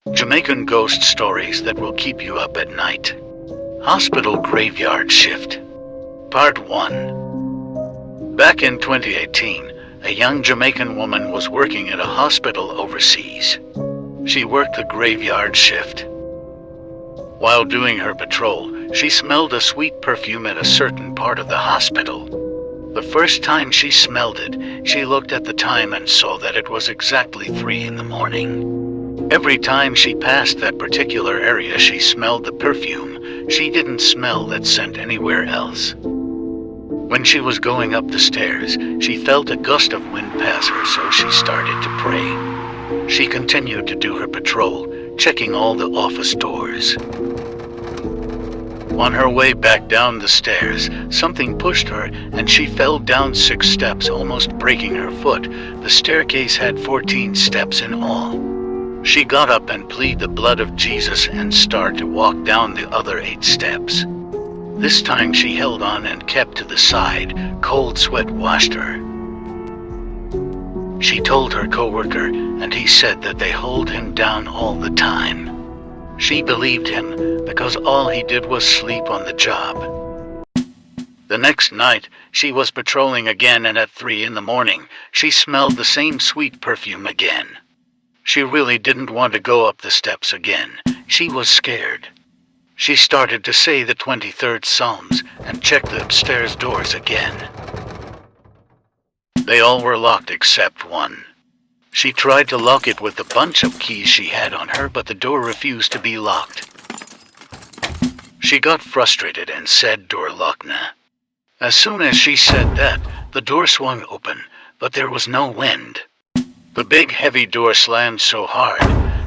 Jamaican ghost stories that will keep you up at night. Hospital Graveyard Shift. Part 1. Back in 2018, a young Jamaican woman was working at a hospital overseas. She worked the graveyard shift. While doing her patrol, she smelled a sweet perfume at a certain part of the hospital. The first time she smelled it, she looked at the time and saw that it was exactly 3 in the morning. Every time she passed that particular area, she smelled the perfume. She didn't smell that scent anywhere else. When she was going up the stairs, she felt a gust of wind pass her, so she started to pray. She continued to do her patrol, checking all the office doors. On her way back down the stairs, something pushed her and she fell down 6 steps, almost breaking her foot. The staircase had 14 steps in all. She got up and pleaded the blood of Jesus and started to walk down the other 8 steps. This time she held on and kept to the side. Cold sweat washed her. She told her coworker, and he said that they hold him down all the time. She believed him because all he did was sleep on the job. The next night, she was patrolling again, and at 3 in the morning, she smelled the same sweet perfume again. She really didn't want to go up the steps again. She was scared. She started to say the 23rd Psalms and checked the upstairs doors again. They all were locked except one. She tried to lock it with the bunch of keys she had on her, but the door refused to be locked. She got frustrated and said, "Door lock na." As soon as she said that, the door swung open, but there was no wind. The big heavy door slammed so hard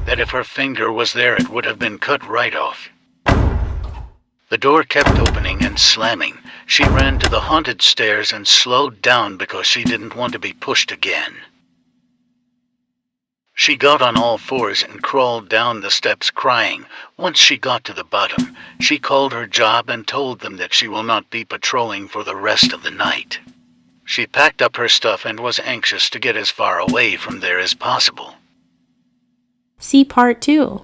that if her finger was there it would have been cut right off. The door kept opening and slamming. She ran to the haunted stairs and slowed down because she didn't want to be pushed again. She got on all 4s and crawled down the steps crying. Once she got to the bottom, she called her job and told them that she will not be patrolling for the rest of the night. She packed up her stuff and was anxious to get as far away from there as possible. See Part 2.